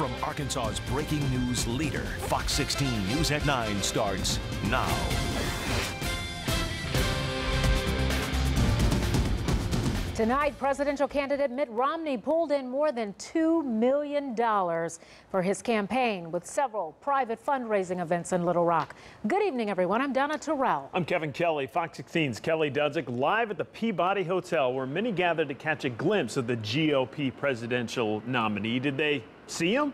From Arkansas's breaking news leader, Fox 16 News at 9 starts now. Tonight, presidential candidate Mitt Romney pulled in more than $2 million for his campaign with several private fundraising events in Little Rock. Good evening, everyone. I'm Donna Terrell. I'm Kevin Kelly. Fox 16's Kelly Dudzik live at the Peabody Hotel, where many gathered to catch a glimpse of the GOP presidential nominee. Did they see him?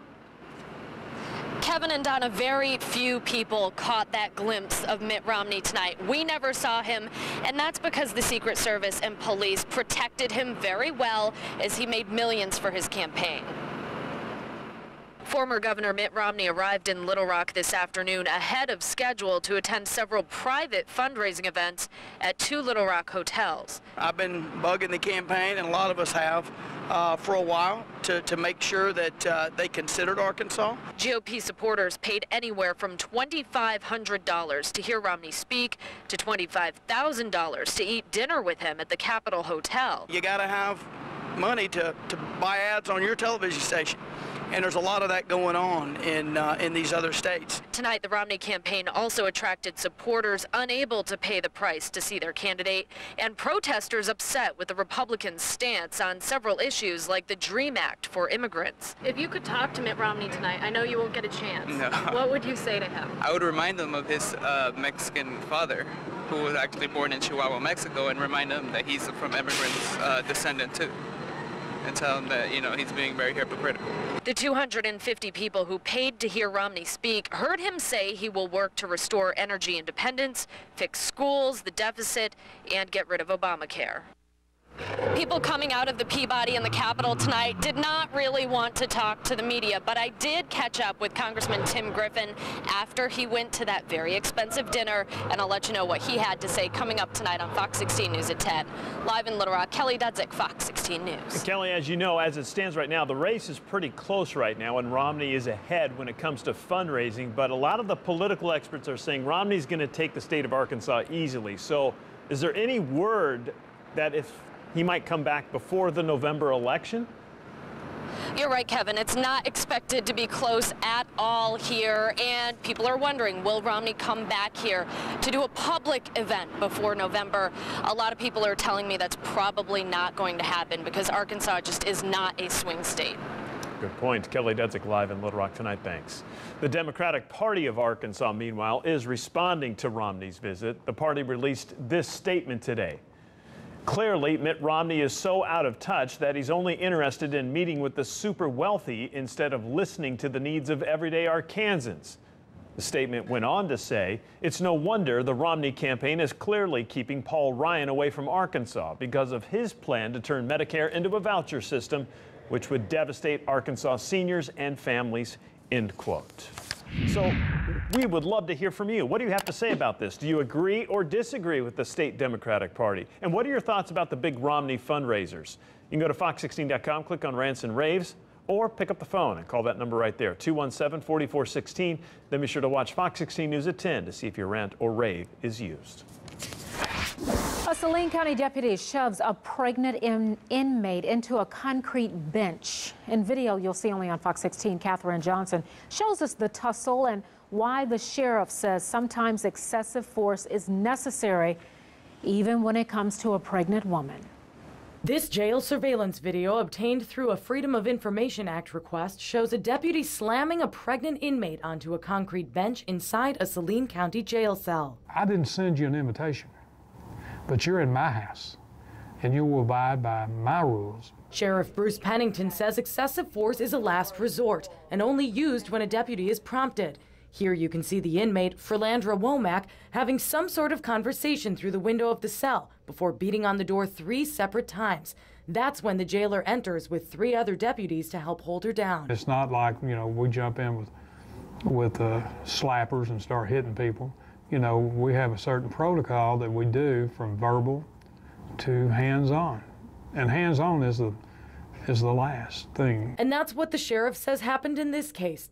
Kevin and Donna, very few people caught that glimpse of Mitt Romney tonight. We never saw him, and that's because the Secret Service and police protected him very well as he made millions for his campaign. Former Governor Mitt Romney arrived in Little Rock this afternoon ahead of schedule to attend several private fundraising events at 2 Little Rock hotels. I've been bugging the campaign, and a lot of us have, for a while to make sure that they considered Arkansas. GOP supporters paid anywhere from $2,500 to hear Romney speak to $25,000 to eat dinner with him at the Capitol Hotel. You got to have money to buy ads on your television station. And there's a lot of that going on in these other states. Tonight, the Romney campaign also attracted supporters unable to pay the price to see their candidate, and protesters upset with the Republicans' stance on several issues like the DREAM Act for immigrants. If you could talk to Mitt Romney tonight, I know you won't get a chance. No. What would you say to him? I would remind him of his Mexican father, who was actually born in Chihuahua, Mexico, and remind him that he's from immigrants' descendant too. And tell him that, you know, he's being very hypocritical. The 250 people who paid to hear Romney speak heard him say he will work to restore energy independence, fix schools, the deficit, and get rid of Obamacare. People coming out of the Peabody and the Capitol tonight did not really want to talk to the media, but I did catch up with Congressman Tim Griffin after he went to that very expensive dinner, and I'll let you know what he had to say coming up tonight on Fox 16 News at 10. Live in Little Rock, Kelly Dudzik, Fox 16 News. Kelly, as you know, as it stands right now, the race is pretty close right now, and Romney is ahead when it comes to fundraising, but a lot of the political experts are saying Romney's going to take the state of Arkansas easily. So is there any word that if he might come back before the November election? You're right, Kevin. It's not expected to be close at all here, and people are wondering, will Romney come back here to do a public event before November? A lot of people are telling me that's probably not going to happen because Arkansas just is not a swing state. Good point. Kelly Dudzik live in Little Rock tonight. Thanks. The Democratic Party of Arkansas, meanwhile, is responding to Romney's visit. The party released this statement today. Clearly, Mitt Romney is so out of touch that he's only interested in meeting with the super wealthy instead of listening to the needs of everyday Arkansans. The statement went on to say, it's no wonder the Romney campaign is clearly keeping Paul Ryan away from Arkansas because of his plan to turn Medicare into a voucher system, which would devastate Arkansas seniors and families, end quote. So we would love to hear from you. What do you have to say about this? Do you agree or disagree with the state Democratic Party? And what are your thoughts about the big Romney fundraisers? You can go to fox16.com, click on Rants and Raves, or pick up the phone and call that number right there, 217-4416. Then be sure to watch Fox 16 News at 10 to see if your rant or rave is used. A Saline County deputy shoves a pregnant inmate into a concrete bench. In video you'll see only on Fox 16, Katherine Johnson shows us the tussle and why the sheriff says sometimes excessive force is necessary, even when it comes to a pregnant woman. This jail surveillance video obtained through a Freedom of Information Act request shows a deputy slamming a pregnant inmate onto a concrete bench inside a Saline County jail cell. I didn't send you an invitation, but you're in my house, and you will abide by my rules. Sheriff Bruce Pennington says excessive force is a last resort and only used when a deputy is prompted. Here you can see the inmate, Ferlandra Womack, having some sort of conversation through the window of the cell before beating on the door 3 separate times. That's when the jailer enters with 3 other deputies to help hold her down. It's not like, you know, we jump in with slappers and start hitting people. You know, we have a certain protocol that we do from verbal to hands-on. And hands-on is is the last thing. And that's what the sheriff says happened in this case.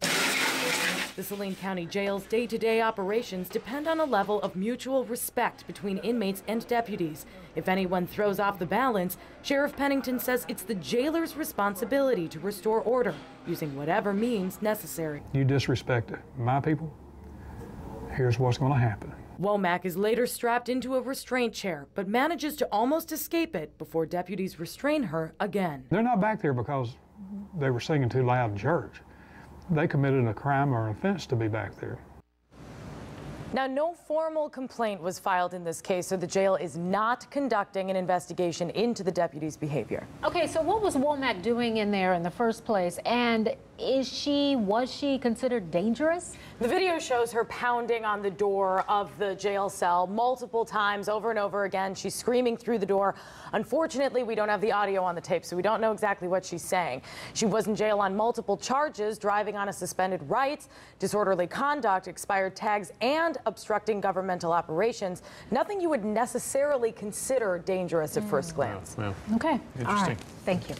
The Saline County Jail's day-to-day operations depend on a level of mutual respect between inmates and deputies. If anyone throws off the balance, Sheriff Pennington says it's the jailer's responsibility to restore order, using whatever means necessary. You disrespect my people, here's what's going to happen. Womack is later strapped into a restraint chair, but manages to almost escape it before deputies restrain her again. They're not back there because they were singing too loud in church. They committed a crime or an offense to be back there. Now, no formal complaint was filed in this case, so the jail is not conducting an investigation into the deputy's behavior. Okay, so what was Womack doing in there in the first place? And was she considered dangerous? The video shows her pounding on the door of the jail cell multiple times over and over again. She's screaming through the door. Unfortunately, we don't have the audio on the tape, so we don't know exactly what she's saying. She was in jail on multiple charges: driving on a suspended rights, disorderly conduct, expired tags, and obstructing governmental operations. Nothing you would necessarily consider dangerous at first glance. Well, Okay. interesting. All right. Thank you.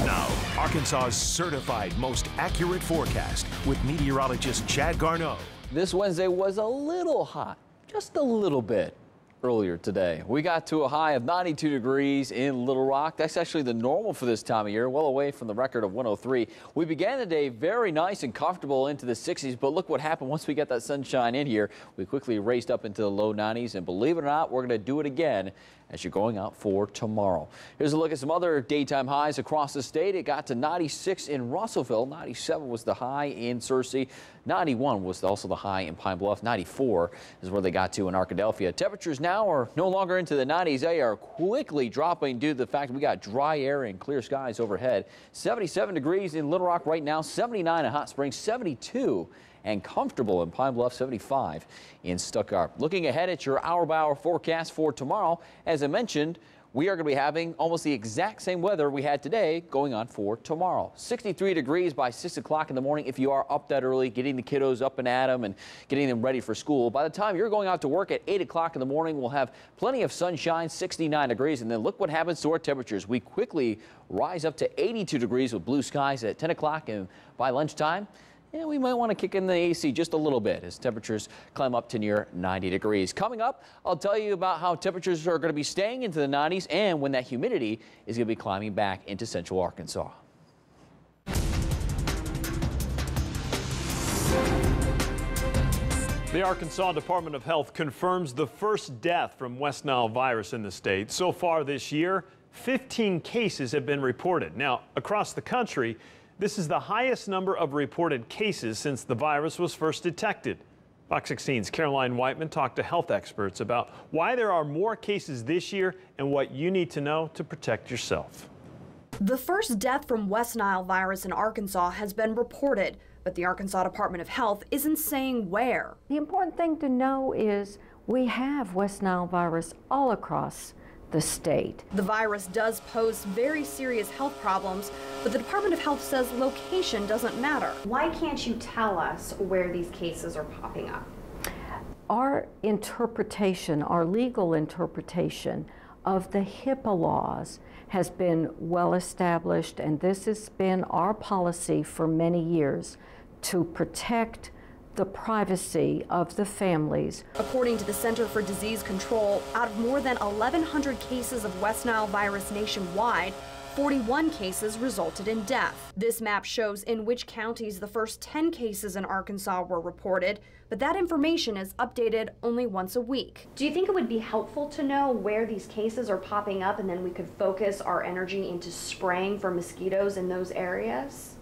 Now, Arkansas's certified most accurate forecast with meteorologist Chad Garneau. This Wednesday was a little hot, just a little bit. Earlier today, we got to a high of 92 degrees in Little Rock. That's actually the normal for this time of year, well away from the record of 103. We began the day very nice and comfortable into the 60s, but look what happened once we got that sunshine in here. We quickly raced up into the low 90s, and believe it or not, we're going to do it again as you're going out for tomorrow. Here's a look at some other daytime highs across the state. It got to 96 in Russellville. 97 was the high in Searcy. 91 was also the high in Pine Bluff. 94 is where they got to in Arkadelphia. Temperatures now are no longer into the 90s. They are quickly dropping due to the fact we got dry air and clear skies overhead. 77 degrees in Little Rock right now. 79 in Hot Springs. 72 and comfortable in Pine Bluff. 75 in Stuttgart. Looking ahead at your hour-by-hour forecast for tomorrow, as I mentioned, we are going to be having almost the exact same weather we had today going on for tomorrow. 63 degrees by 6 o'clock in the morning if you are up that early, getting the kiddos up and at them and getting them ready for school. By the time you're going out to work at 8 o'clock in the morning, we'll have plenty of sunshine, 69 degrees. And then look what happens to our temperatures. We quickly rise up to 82 degrees with blue skies at 10 o'clock, and by lunchtime, we might want to kick in the AC just a little bit as temperatures climb up to near 90 degrees. Coming up, I'll tell you about how temperatures are going to be staying into the 90s and when that humidity is going to be climbing back into central Arkansas. The Arkansas Department of Health confirms the first death from West Nile virus in the state. So far this year, 15 cases have been reported. Now, across the country, this is the highest number of reported cases since the virus was first detected. Fox 16's Caroline Whiteman talked to health experts about why there are more cases this year and what you need to know to protect yourself. The first death from West Nile virus in Arkansas has been reported, but the Arkansas Department of Health isn't saying where. The important thing to know is we have West Nile virus all across the state. The virus does pose very serious health problems, but the Department of Health says location doesn't matter. Why can't you tell us where these cases are popping up? Our interpretation, our legal interpretation of the HIPAA laws has been well established, and this has been our policy for many years to protect the privacy of the families. According to the Center for Disease Control, out of more than 1,100 cases of West Nile virus nationwide, 41 cases resulted in death. This map shows in which counties the first 10 cases in Arkansas were reported, but that information is updated only once a week. Do you think it would be helpful to know where these cases are popping up, and then we could focus our energy into spraying for mosquitoes in those areas?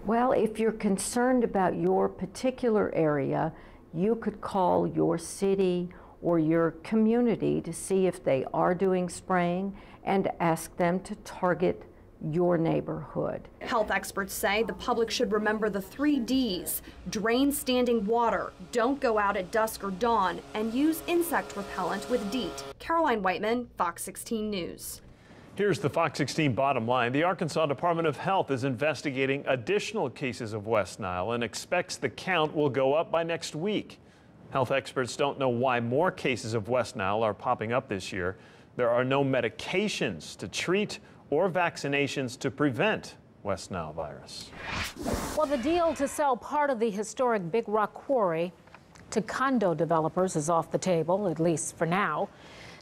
Well, if you're concerned about your particular area, you could call your city or your community to see if they are doing spraying and ask them to target your neighborhood. Health experts say the public should remember the 3 Ds: drain standing water, don't go out at dusk or dawn, and use insect repellent with DEET. Caroline Whiteman, Fox 16 News. Here's the Fox 16 bottom line. The Arkansas Department of Health is investigating additional cases of West Nile and expects the count will go up by next week. Health experts don't know why more cases of West Nile are popping up this year. There are no medications to treat or vaccinations to prevent West Nile virus. Well, the deal to sell part of the historic Big Rock Quarry to condo developers is off the table, at least for now.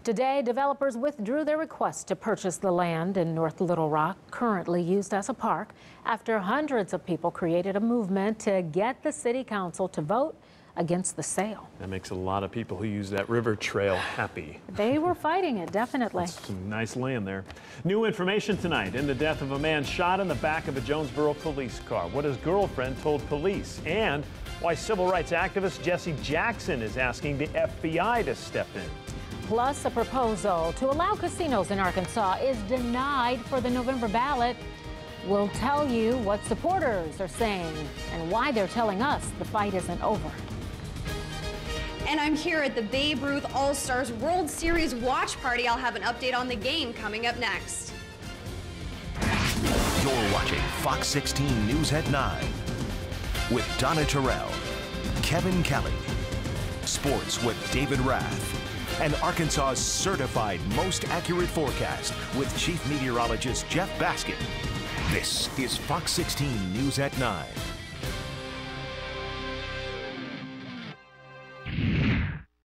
Today, developers withdrew their request to purchase the land in North Little Rock, currently used as a park, after hundreds of people created a movement to get the city council to vote against the sale. That makes a lot of people who use that river trail happy. They were fighting it, definitely. That's some nice land there. New information tonight in the death of a man shot in the back of a Jonesboro police car. What his girlfriend told police, and why civil rights activist Jesse Jackson is asking the FBI to step in. Plus, a proposal to allow casinos in Arkansas is denied for the November ballot. We'll tell you what supporters are saying and why they're telling us the fight isn't over. And I'm here at the Babe Ruth All-Stars World Series watch party. I'll have an update on the game coming up next. You're watching Fox 16 News at 9 with Donna Terrell, Kevin Kelly, sports with David Rath, and Arkansas's certified most accurate forecast with Chief Meteorologist Jeff Baskin. This is Fox 16 News at 9.